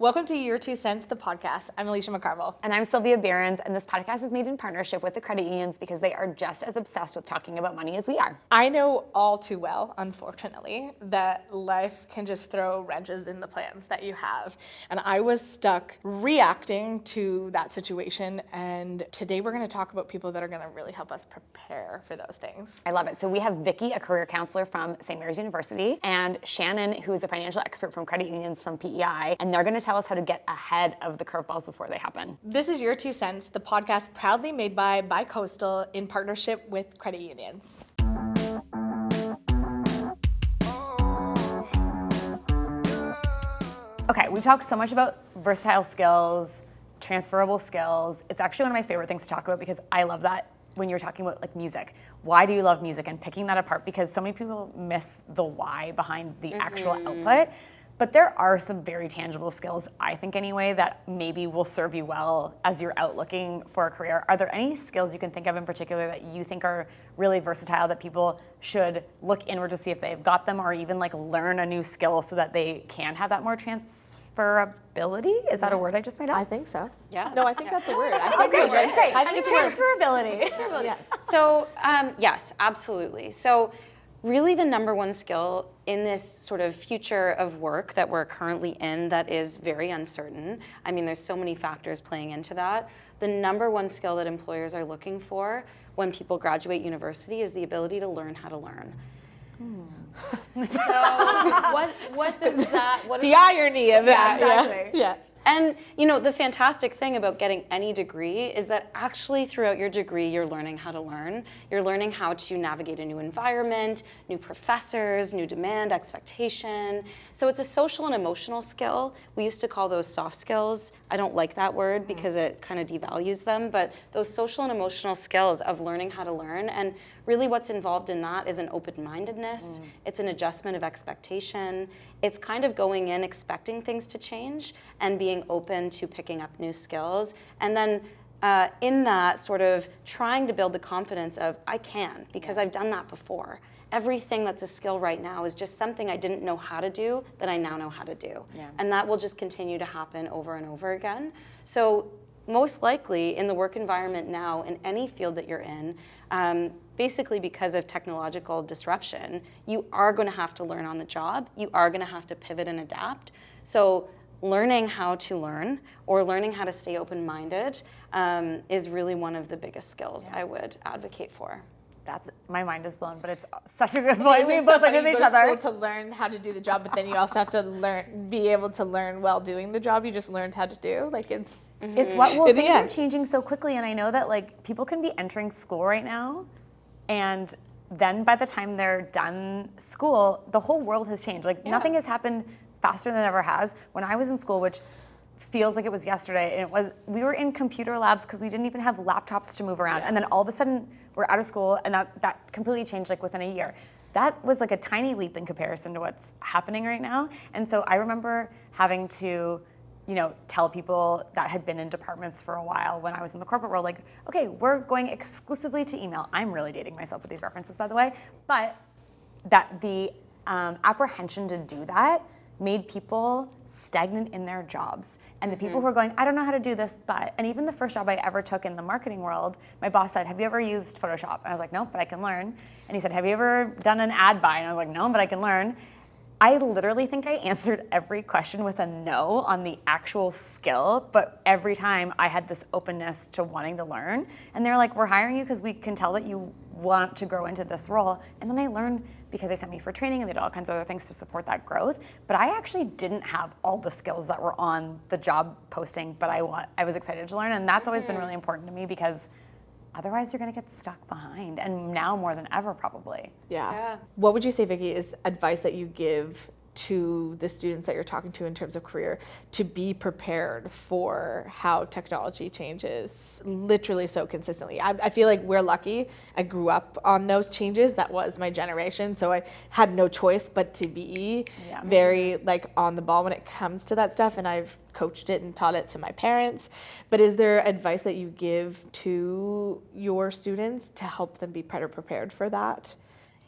Welcome to Your 2 Cents, the podcast. I'm Alicia Mccarvell. And I'm Sylvia Beirnes, and this podcast is made in partnership with the credit unions because they are just as obsessed with talking about money as we are. I know all too well, unfortunately, that life can just throw wrenches in the plans that you have. And I was stuck reacting to that situation. And today we're going to talk about people that are going to really help us prepare for those things. I love it. So we have Vicki, a career counselor from St. Mary's University, and Shannon, who is a financial expert from credit unions from PEI, and they're going to tell us how to get ahead of the curveballs before they happen. This is Your 2 Cents, the podcast proudly made by Bicoastal in partnership with credit unions. Okay, we've talked so much about versatile skills, transferable skills. It's actually one of my favorite things to talk about because I love that when you're talking about like music. Why do you love music and picking that apart? Because so many people miss the why behind the actual output. But there are some very tangible skills, I think anyway, that maybe will serve you well as you're out looking for a career. Are there any skills you can think of in particular that you think are really versatile that people should look inward to see if they've got them, or even like learn a new skill so that they can have that more transferability? Is that a word I just made up? I think so. Yeah. No, I think that's a word. I think Okay, it's a word. great. I think it's a word. Transferability. Yeah. So, yes, absolutely. So, really the number one skill in this sort of future of work that we're currently in that is very uncertain. I mean, there's so many factors playing into that. The number one skill that employers are looking for when people graduate university is the ability to learn how to learn. So what does that, what The is that? irony of that. exactly. Yeah. And you know, the fantastic thing about getting any degree is that actually throughout your degree, you're learning how to learn. You're learning how to navigate a new environment, new professors, new demand, expectation. So it's a social and emotional skill. We used to call those soft skills. I don't like that word because it kind of devalues them, but those social and emotional skills of learning how to learn, and really what's involved in that is an open-mindedness. It's an adjustment of expectation. It's kind of going in expecting things to change and being open to picking up new skills. And then in that sort of trying to build the confidence of, I can, because I've done that before. Everything that's a skill right now is just something I didn't know how to do that I now know how to do. Yeah. And that will just continue to happen over and over again. So most likely in the work environment now, in any field that you're in, basically because of technological disruption, you are going to have to learn on the job. You are going to have to pivot and adapt. So learning how to learn or learning how to stay open-minded is really one of the biggest skills I would advocate for. That's, my mind is blown, but it's such a good point. We It's both so look funny, at you each go to other. school to learn how to do the job, but then you also have to be able to learn while doing the job you just learned how to do. Like it's Well, In the things are end. changing so quickly, and I know that like people can be entering school right now, and then by the time they're done school, the whole world has changed. Like nothing has happened faster than it ever has. When I was in school, which feels like it was yesterday, and we were in computer labs because we didn't even have laptops to move around, and then all of a sudden we're out of school, and that completely changed like within a year. That was like a tiny leap in comparison to what's happening right now. And so I remember having to, tell people that had been in departments for a while when I was in the corporate world, like, okay, we're going exclusively to email. I'm really dating myself with these references, by the way, but that the apprehension to do that made people stagnant in their jobs. And the people who are going, I don't know how to do this, and even the first job I ever took in the marketing world, my boss said, have you ever used Photoshop? And I was like, no, but I can learn. And he said, have you ever done an ad buy? And I was like, no, but I can learn. I literally think I answered every question with a no on the actual skill, but every time I had this openness to wanting to learn. And they're like, we're hiring you because we can tell that you want to grow into this role. And then I learned because they sent me for training and they did all kinds of other things to support that growth. But I actually didn't have all the skills that were on the job posting, but I was excited to learn. And that's always been really important to me because otherwise you're going to get stuck behind, and now more than ever probably. Yeah. What would you say, Vicki, is advice that you give to the students that you're talking to in terms of career to be prepared for how technology changes literally so consistently? I feel like we're lucky. I grew up on those changes. That was my generation. So I had no choice but to be very like on the ball when it comes to that stuff. And I've coached it and taught it to my parents. But is there advice that you give to your students to help them be better prepared for that?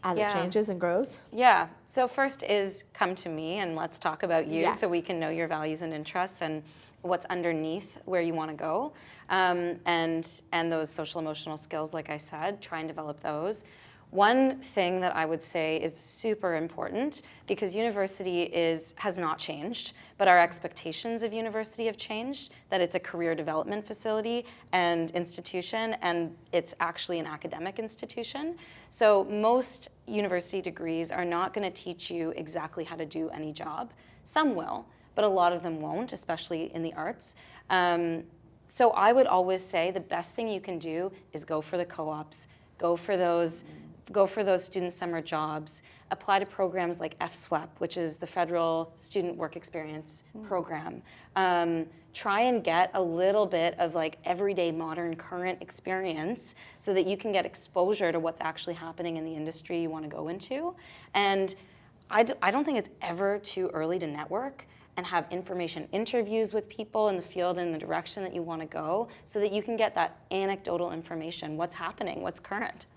as it changes and grows? Yeah. So first is come to me and let's talk about you so we can know your values and interests and what's underneath where you want to go. And those social emotional skills, like I said, try and develop those. One thing that I would say is super important, because university has not changed, but our expectations of university have changed, that it's a career development facility and institution, and it's actually an academic institution. So most university degrees are not going to teach you exactly how to do any job. Some will, but a lot of them won't, especially in the arts. So I would always say the best thing you can do is go for the co-ops, go for those student summer jobs, apply to programs like FSWEP, which is the Federal Student Work Experience program. Try and get a little bit of like everyday modern current experience so that you can get exposure to what's actually happening in the industry you want to go into. And I don't think it's ever too early to network and have information interviews with people in the field in the direction that you want to go, so that you can get that anecdotal information, what's happening, what's current.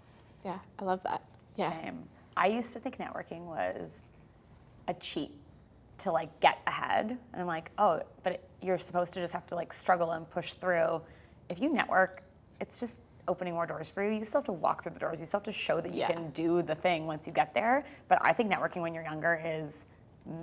Yeah, I love that. Yeah. Same. I used to think networking was a cheat to like get ahead. And I'm like, oh, but you're supposed to just have to like struggle and push through. If you network, it's just opening more doors for you. You still have to walk through the doors. You still have to show that you can do the thing once you get there. But I think networking when you're younger is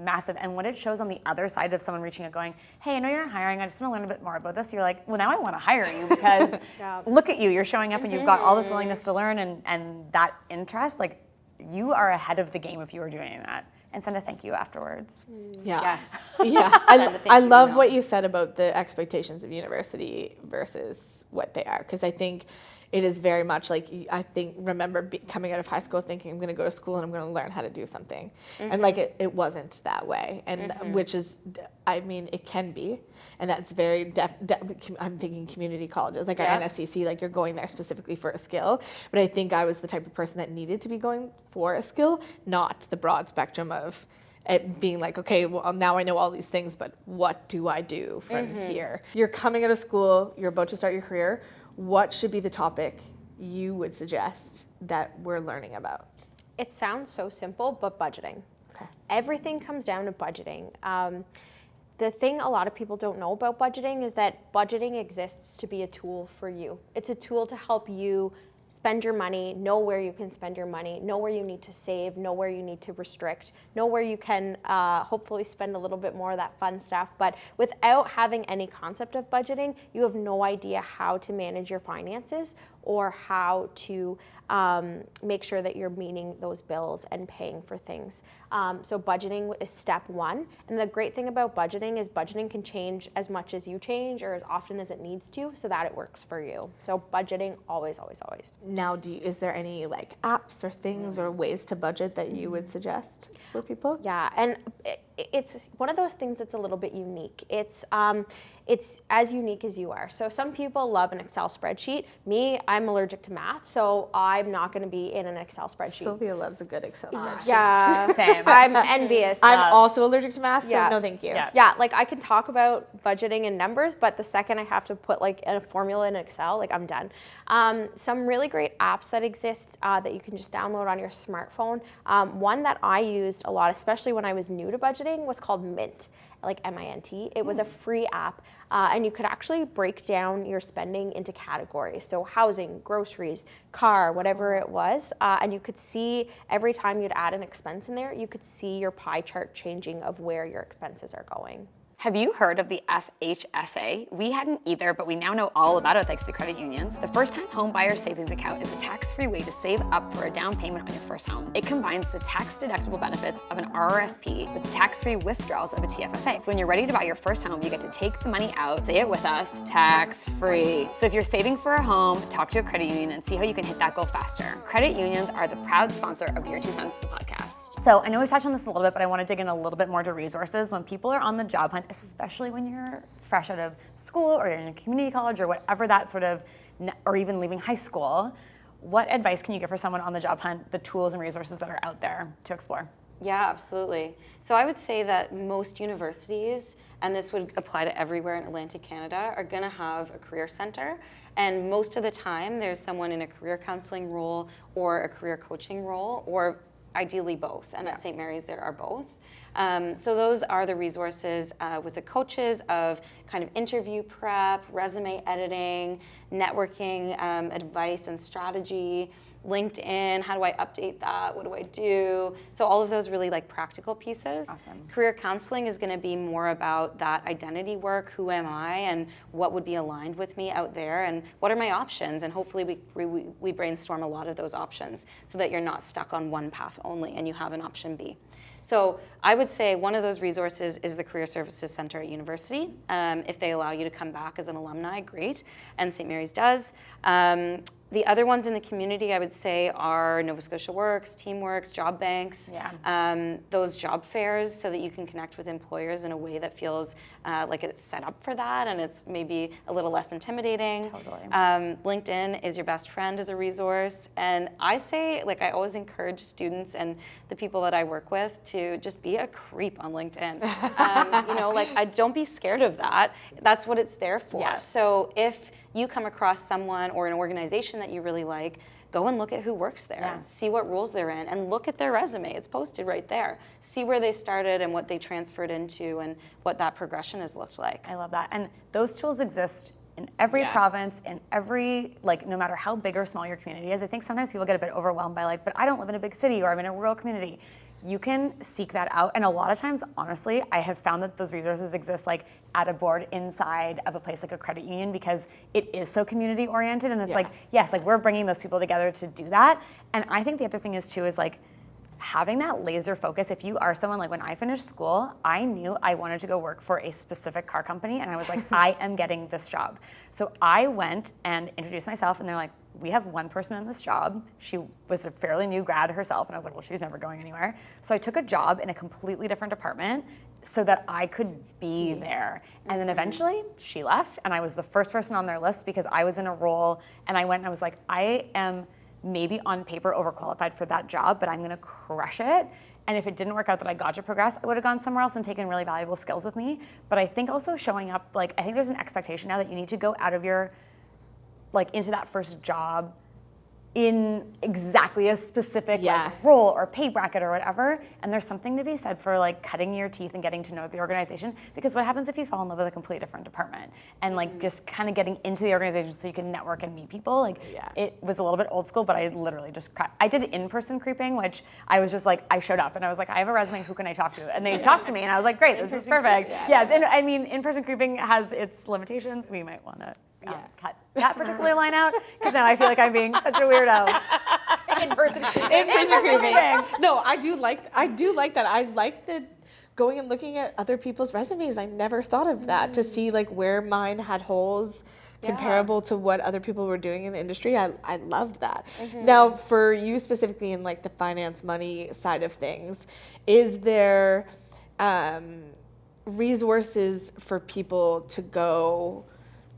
massive. And what it shows on the other side of someone reaching out going, hey, I know you're not hiring, I just want to learn a bit more about this. You're like, well, now I want to hire you because look at you, you're showing up and you've got all this willingness to learn and that interest. Like, you are ahead of the game if you are doing that. And send a thank you afterwards. Yeah. Yes. Yeah. I love what you said about the expectations of university versus what they are, because I think it is very much like, I think, remember coming out of high school thinking I'm going to go to school and I'm going to learn how to do something. And like it wasn't that way. And which is, I mean, it can be. And that's very, I'm thinking community colleges, like at NSCC, like you're going there specifically for a skill. But I think I was the type of person that needed to be going for a skill, not the broad spectrum of it being like, okay, well, now I know all these things, but what do I do from here? You're coming out of school, you're about to start your career. What should be the topic you would suggest that we're learning about? It sounds so simple, but budgeting. Okay. Everything comes down to budgeting. The thing a lot of people don't know about budgeting is that budgeting exists to be a tool for you. It's a tool to help you spend your money, know where you can spend your money, know where you need to save, know where you need to restrict, know where you can hopefully spend a little bit more of that fun stuff. But without having any concept of budgeting, you have no idea how to manage your finances or how to make sure that you're meeting those bills and paying for things. So budgeting is step one. And the great thing about budgeting is budgeting can change as much as you change or as often as it needs to, so that it works for you. So budgeting, always, always, always. Now, is there any like apps or things or ways to budget that you would suggest for people? Yeah, and it's one of those things that's a little bit unique. It's as unique as you are. So some people love an Excel spreadsheet. Me, I'm allergic to math, so I'm not going to be in an Excel spreadsheet. Sylvia loves a good Excel spreadsheet. Yeah, Same. I'm envious. I'm also allergic to math, so Yeah. no thank you. Yeah, like I can talk about budgeting and numbers, but the second I have to put like a formula in Excel, like I'm done. Some really great apps that exist that you can just download on your smartphone. One that I used a lot, especially when I was new to budgeting, was called Mint, like M-I-N-T. It was a free app, and you could actually break down your spending into categories. So housing, groceries, car, whatever it was, and you could see every time you'd add an expense in there, you could see your pie chart changing of where your expenses are going. Have you heard of the FHSA? We hadn't either, but we now know all about it thanks to credit unions. The first-time home buyer savings account is a tax-free way to save up for a down payment on your first home. It combines the tax-deductible benefits of an RRSP with the tax-free withdrawals of a TFSA. So when you're ready to buy your first home, you get to take the money out, say it with us, tax-free. So if you're saving for a home, talk to a credit union and see how you can hit that goal faster. Credit unions are the proud sponsor of Your 2 Cents, the podcast. So I know we touched on this a little bit, but I want to dig in a little bit more to resources. When people are on the job hunt, especially when you're fresh out of school or you're in a community college or whatever that sort of, or even leaving high school, what advice can you give for someone on the job hunt, the tools and resources that are out there to explore? Yeah, absolutely. So I would say that most universities, and this would apply to everywhere in Atlantic Canada, are going to have a career center. And most of the time, there's someone in a career counseling role or a career coaching role, or ideally both. And at St. Mary's, there are both. So those are the resources with the coaches of kind of interview prep, resume editing, networking advice and strategy, LinkedIn, how do I update that? What do I do? So all of those really like practical pieces. Awesome. Career counseling is going to be more about that identity work. Who am I and what would be aligned with me out there and what are my options? And hopefully we brainstorm a lot of those options so that you're not stuck on one path only and you have an option B. So I would say one of those resources is the Career Services Center at university. If they allow you to come back as an alumni, great, and St. Mary's does. The other ones in the community, I would say, are Nova Scotia Works, Teamworks, job banks, those job fairs so that you can connect with employers in a way that feels like it's set up for that and it's maybe a little less intimidating. Totally. LinkedIn is your best friend as a resource. And I say, like, I always encourage students and the people that I work with to just be a creep on LinkedIn. Don't be scared of that. That's what it's there for. Yes. So if you come across someone or an organization that you really like, go and look at who works there, see what roles they're in, and look at their resume. It's posted right there. See where they started and what they transferred into and what that progression has looked like. I love that. And those tools exist in every province, in every, no matter how big or small your community is. I think sometimes people get a bit overwhelmed by but I don't live in a big city or I'm in a rural community. You can seek that out. And a lot of times, honestly, I have found that those resources exist at a board inside of a place like a credit union because it is so community oriented. And it's we're bringing those people together to do that. And I think the other thing is too, is having that laser focus. If you are someone when I finished school, I knew I wanted to go work for a specific car company. And I was I am getting this job. So I went and introduced myself and they're like, we have one person in this job. She was a fairly new grad herself. And I was like, well, she's never going anywhere. So I took a job in a completely different department so that I could be there. And then eventually she left and I was the first person on their list because I was in a role and I went and I was like, I am maybe on paper overqualified for that job, but I'm gonna crush it. And if it didn't work out that I got to progress, I would have gone somewhere else and taken really valuable skills with me. But I think also showing up, I think there's an expectation now that you need to go out of your into that first job in exactly a specific role or pay bracket or whatever. And there's something to be said for cutting your teeth and getting to know the organization, because what happens if you fall in love with a completely different department and just kind of getting into the organization so you can network and meet people. It was a little bit old school, but I literally just I did in-person creeping, which I was just I showed up and I was like, I have a resume, who can I talk to? And they talked to me and I was like, great, this is perfect. Yes, and I mean, in-person creeping has its limitations. We might want to cut that particular line out because now I feel like I'm being such a weirdo. In-person creeping. No, I do like that. I like the going and looking at other people's resumes. I never thought of that to see where mine had holes comparable to what other people were doing in the industry. I loved that. Now, for you specifically in the finance money side of things, is there resources for people to go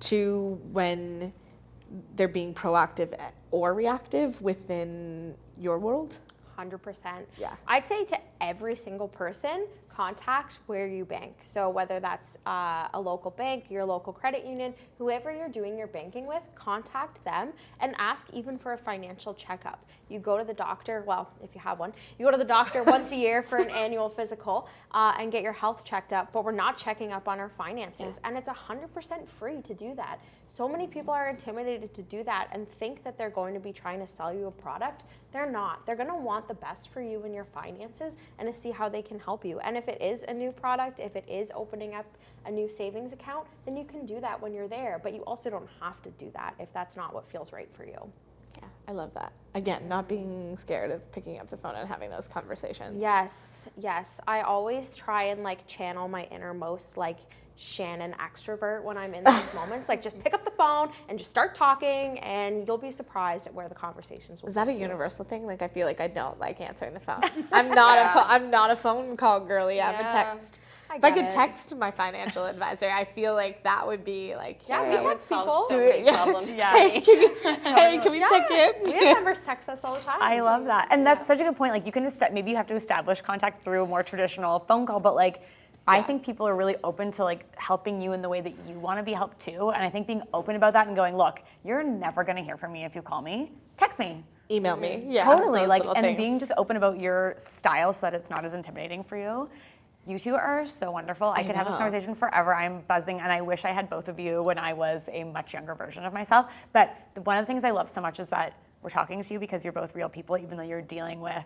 to when they're being proactive or reactive within your world? 100%. Yeah. I'd say to every single person, contact where you bank. So whether that's a local bank, your local credit union, whoever you're doing your banking with, contact them and ask even for a financial checkup. You go to the doctor, well, if you have one, you go to the doctor once a year for an annual physical and get your health checked up, but we're not checking up on our finances. And it's 100% free to do that. So many people are intimidated to do that and think that they're going to be trying to sell you a product. They're not. They're going to want the best for you and your finances and to see how they can help you. And if it is a new product, if it is opening up a new savings account, then you can do that when you're there. But you also don't have to do that if that's not what feels right for you. Yeah, I love that. Again, not being scared of picking up the phone and having those conversations. Yes. I always try and channel my innermost Shannon extrovert when I'm in those moments. Like, just pick up the phone and just start talking, and you'll be surprised at where the conversations will Is that a take you. universal thing? Like, I feel like I don't like answering the phone. I'm not a phone call girly. I'm a Yeah. text. I If I get could it. text my financial advisor, I feel like that would be like, Yeah, hey, we That would text solve people. so many problems. Yeah. for hey, me. can we check in? We have members text us all the time. I love that. And that's such a good point. Like you can maybe you have to establish contact through a more traditional phone call, but like I think people are really open to like helping you in the way that you want to be helped too. And I think being open about that and going, look, you're never going to hear from me if you call me. Text me. Email me. Yeah, Totally. those Like little and things. being just open about your style so that it's not as intimidating for you. You two are so wonderful. I could have this know. conversation forever. I'm buzzing, and I wish I had both of you when I was a much younger version of myself. But one of the things I love so much is that we're talking to you because you're both real people, even though you're dealing with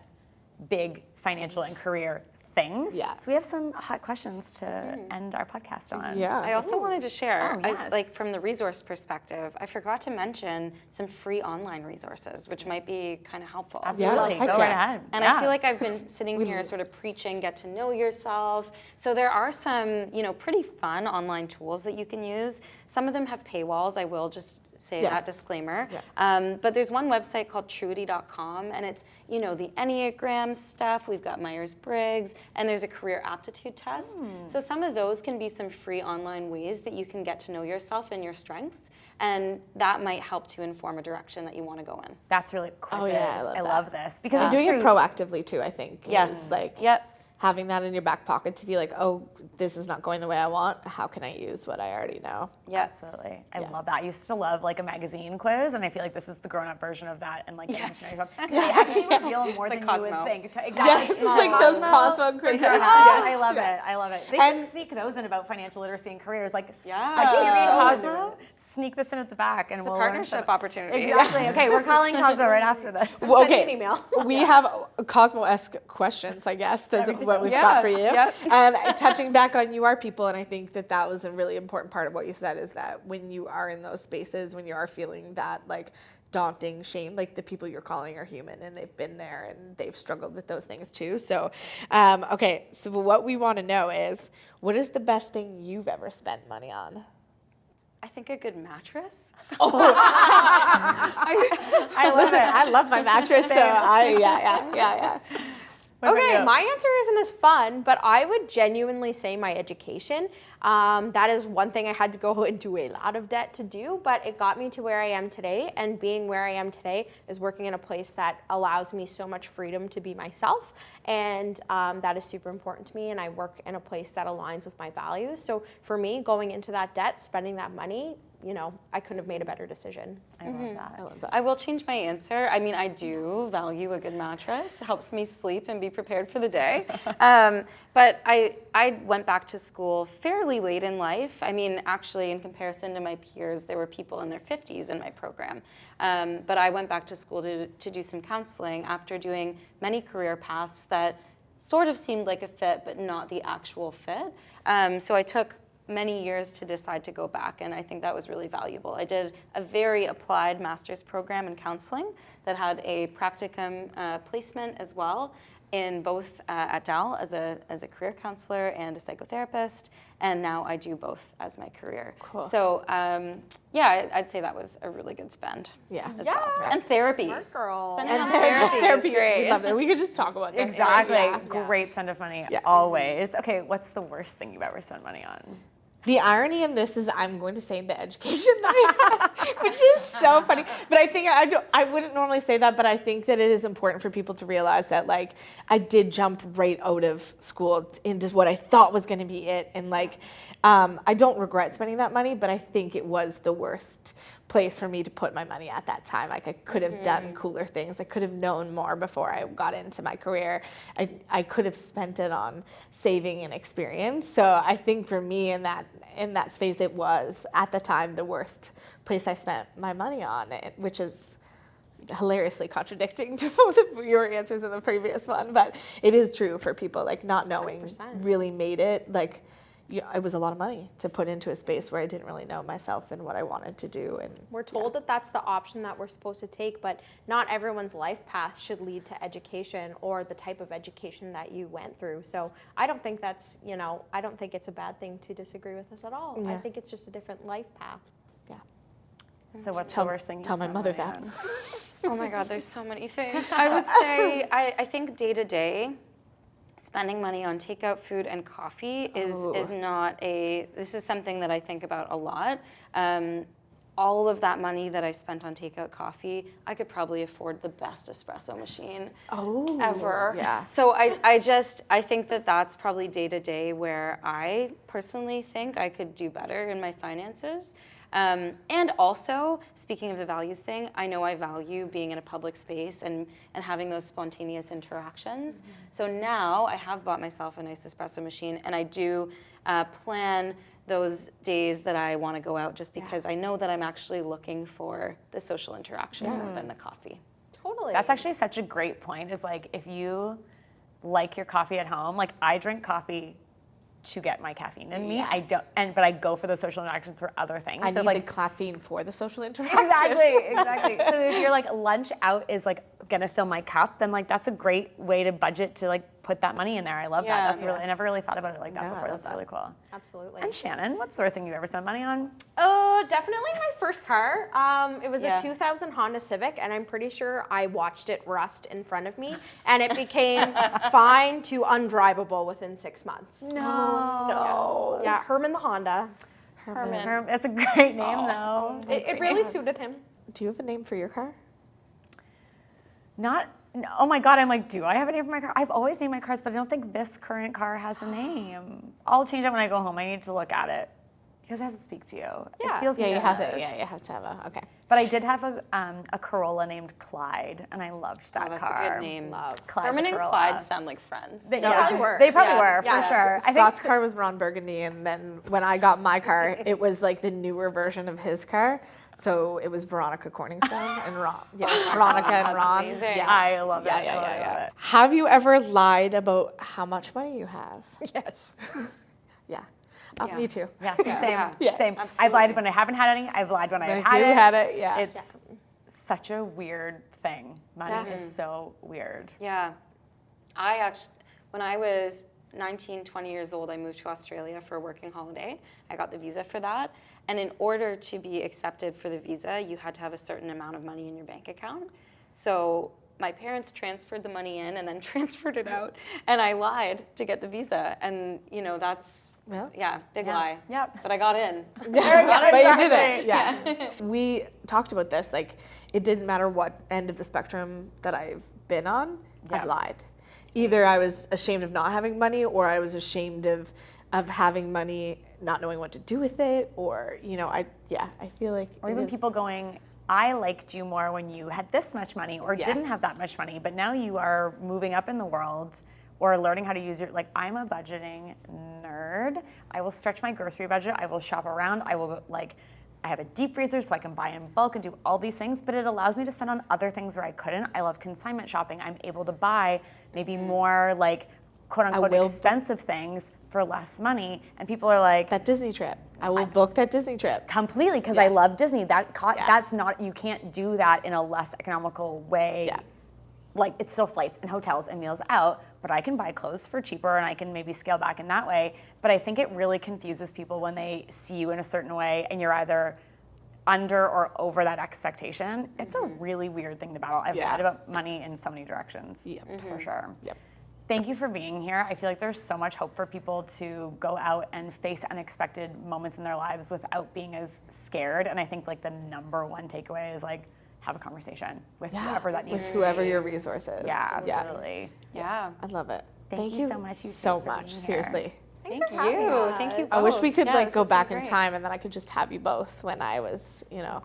big financial and career things. Yeah. So we have some hot questions to end our podcast on. Yeah. I also wanted to share, Oh, yes. like from the resource perspective, I forgot to mention some free online resources, which might be kind of helpful. Absolutely. heck Go right yeah. ahead. And Yeah. I feel like I've been sitting here sort of preaching, get to know yourself. So there are some, pretty fun online tools that you can use. Some of them have paywalls. I will just say Yes. that disclaimer. Yeah. But there's one website called truity.com, and it's, the Enneagram stuff. We've got Myers-Briggs, and there's a career aptitude test. So some of those can be some free online ways that you can get to know yourself and your strengths, and that might help to inform a direction that you want to go in. That's really quizzes. Oh, yeah, I love that. love this because And it's doing true. it proactively too, I think. Yes. is, like Yep. having that in your back pocket to be like, oh, this is not going the way I want. How can I use what I already know? Yep. Absolutely. I love that. I used to love like a magazine quiz, and I feel like this is the grown-up version of that. And like, getting Yes. to know yourself. They actually reveal more It's than like you would Cosmo. think. Exactly. Yes, it's like those Cosmo quizzes. Yes, I love it. I love it. They And- should sneak those in about financial literacy and careers. Like, Yeah. like if you read So Cosmo, sneak this in at the back, and It's a we'll learn partnership some- opportunity. Exactly. Okay, we're calling Cosmo right after this. Well, Send me okay, an email. we have Cosmo-esque questions, I guess. That's what we've got for you. Yep. And touching back on you are people, and I think that was a really important part of what you said is that when you are in those spaces, when you are feeling that like daunting shame, like the people you're calling are human and they've been there and they've struggled with those things too. So, okay, so what we want to know is, what is the best thing you've ever spent money on? I think a good mattress. I love Listen, it. I love my mattress, so yeah. What about Okay, you? my answer isn't as fun, but I would genuinely say my education. That is one thing I had to go into a lot of debt to do, but it got me to where I am today. And being where I am today is working in a place that allows me so much freedom to be myself. And that is super important to me. And I work in a place that aligns with my values. So for me, going into that debt, spending that money, I couldn't have made a better decision. I love that. I will change my answer. I mean, I do value a good mattress. It helps me sleep and be prepared for the day. But I went back to school fairly late in life. I mean, actually, in comparison to my peers, there were people in their 50s in my program. But I went back to school to do some counseling after doing many career paths that sort of seemed like a fit, but not the actual fit. So I took many years to decide to go back, and I think that was really valuable. I did a very applied master's program in counseling that had a practicum placement as well in both at Dal as a career counselor and a psychotherapist, and now I do both as my career. Cool. So yeah, I'd say that was a really good spend. Yeah. As well. And therapy. Smart girl. Spending And on therapy therapy is great. We love it. We could just talk about this. Exactly. Yeah. Great spend of money, Yeah. always. Okay, what's the worst thing you've ever spent money on? The irony in this is I'm going to say the education that I had, which is so funny. But I think I wouldn't normally say that, but I think that it is important for people to realize that like I did jump right out of school into what I thought was going to be it. And like I don't regret spending that money, but I think it was the worst place for me to put my money at that time. Like I could have done cooler things. I could have known more before I got into my career. I could have spent it on saving and experience. So I think for me in that space, it was at the time the worst place I spent my money on, which is hilariously contradicting to both of your answers in the previous one. But it is true for people, like not knowing 100%. really made it. Like it was a lot of money to put into a space where I didn't really know myself and what I wanted to do. And We're told that that's the option that we're supposed to take, but not everyone's life path should lead to education or the type of education that you went through. So I don't think that's, I don't think it's a bad thing to disagree with us at all. I think it's just a different life path. yeah. So what's the worst thing you Tell my spent mother money that. on? Oh my God, there's so many things. I would say, I think day to day, spending money on takeout food and coffee is not this is something that I think about a lot. All of that money that I spent on takeout coffee, I could probably afford the best espresso machine ever. Yeah. So I think that that's probably day to day where I personally think I could do better in my finances. And also, speaking of the values thing, I know I value being in a public space and having those spontaneous interactions. So now I have bought myself a nice espresso machine, and I do plan those days that I want to go out just because I know that I'm actually looking for the social interaction more than the coffee. Totally. That's actually such a great point, is like, if you like your coffee at home, like I drink coffee to get my caffeine in me. I don't, but I go for the social interactions for other things. I so need like the caffeine for the social interaction. exactly. So if you're like lunch out is like gonna fill my cup, then like that's a great way to budget to like put that money in there. I love that. That's really, I never really thought about it like that Yeah, I before. love That's really cool. Absolutely. And Shannon, what's the worst thing you've ever spent money on? Oh, definitely my first car. It was Yeah. a 2000 Honda Civic, and I'm pretty sure I watched it rust in front of me, and it became fine to undrivable within 6 months. No. Yeah, Herman the Honda. Herman. That's a great name though. It really suited him. Do you have a name for your car? Oh my God, I'm like, do I have a name for my car? I've always named my cars, but I don't think this current car has a name. I'll change it when I go home. I need to look at it because it has to speak to you. Yeah. It feels Yeah, you have to. yours. Yeah, you have to have okay. But I did have a Corolla named Clyde, and I loved that That's car. a good name. Clyde Herman the and Corolla. Clyde sound like friends. They probably were. They probably Yeah. were, Yeah. for sure. Scott's car was Ron Burgundy, and then when I got my car, it was like the newer version of his car. So it was Veronica Corningstone and Ron. Yeah, Veronica and That's Ron. amazing. Yeah. I love it. Yeah, I yeah, love yeah, it, yeah. love it. Have you ever lied about how much money you have? Yes. Yeah. Yeah. Me too. Yeah, same. Yeah. Same. I've Absolutely. lied when I haven't had any. I've lied when When I've I do had it. have it, yeah. It's such a weird thing. Money Yeah. is so weird. Yeah. I actually, when I was 19, 20 years old, I moved to Australia for a working holiday. I got the visa for that. And in order to be accepted for the visa, you had to have a certain amount of money in your bank account. So my parents transferred the money in and then transferred it out. And I lied to get the visa. And, that's, Yeah. big Yeah. lie. Yep. But I got in. But you did it. Exactly. Yeah. We talked about this. Like, it didn't matter what end of the spectrum that I've been on, Yeah. I've lied. Either I was ashamed of not having money, or I was ashamed of having money, not knowing what to do with it, or I feel like. Or it even is- people going, I liked you more when you had this much money or Yeah. didn't have that much money, but now you are moving up in the world or learning how to use I'm a budgeting nerd. I will stretch my grocery budget. I will shop around. I have a deep freezer so I can buy in bulk and do all these things, but it allows me to spend on other things where I couldn't. I love consignment shopping. I'm able to buy maybe more quote unquote will- expensive things for less money. And people are like, that Disney trip. I will book that Disney trip. completely, because I Yes. love Disney. Yeah. That's not, you can't do that in a less economical way. Yeah. It's still flights and hotels and meals out, but I can buy clothes for cheaper and I can maybe scale back in that way. But I think it really confuses people when they see you in a certain way and you're either under or over that expectation. It's a really weird thing to battle. I've Yeah. lied about money in so many directions, for sure. Yep. Thank you for being here. I feel like there's so much hope for people to go out and face unexpected moments in their lives without being as scared. And I think the number one takeaway is have a conversation with whoever that needs With to whoever be. your resource is. Yeah, absolutely. Yeah. I love it. Thank you so much, you two, so for much. being here. Seriously. Thank for having you. us. Thank you. I wish both. we could Yeah, this go has been back in great. time, and then I could just have you both when I was,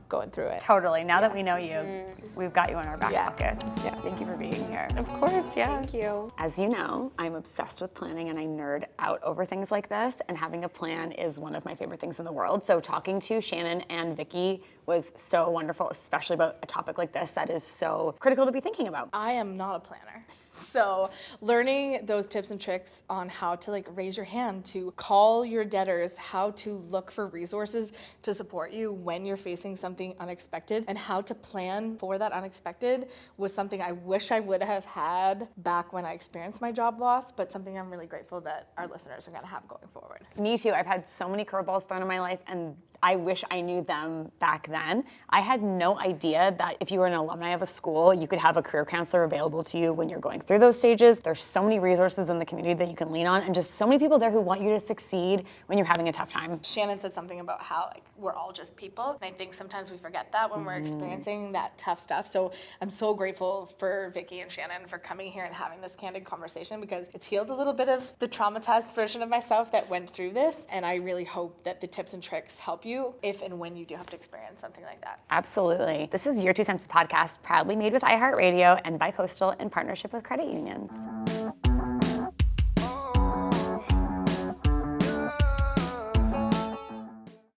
going through it. Totally. Now that we know you, we've got you in our back Yeah. pockets. Yeah. Thank you for being here. Of course, yeah. Thank you. As you know, I'm obsessed with planning and I nerd out over things like this, and having a plan is one of my favorite things in the world. So talking to Shannon and Vicki was so wonderful, especially about a topic like this that is so critical to be thinking about. I am not a planner. So learning those tips and tricks on how to like raise your hand, to call your debtors, how to look for resources to support you when you're facing something unexpected, and how to plan for that unexpected was something I wish I would have had back when I experienced my job loss, but something I'm really grateful that our listeners are going to have going forward. Me too. I've had so many curveballs thrown in my life, and I wish I knew them back then. I had no idea that if you were an alumni of a school, you could have a career counselor available to you when you're going through those stages. There's so many resources in the community that you can lean on, and just so many people there who want you to succeed when you're having a tough time. Shannon said something about how like we're all just people, and I think sometimes we forget that when we're experiencing that tough stuff. So I'm so grateful for Vicki and Shannon for coming here and having this candid conversation, because it's healed a little bit of the traumatized version of myself that went through this, and I really hope that the tips and tricks help you if and when you do have to experience something like that. Absolutely. This is Your 2 Cents, the podcast, proudly made with iHeartRadio and Bicoastal in partnership with credit unions.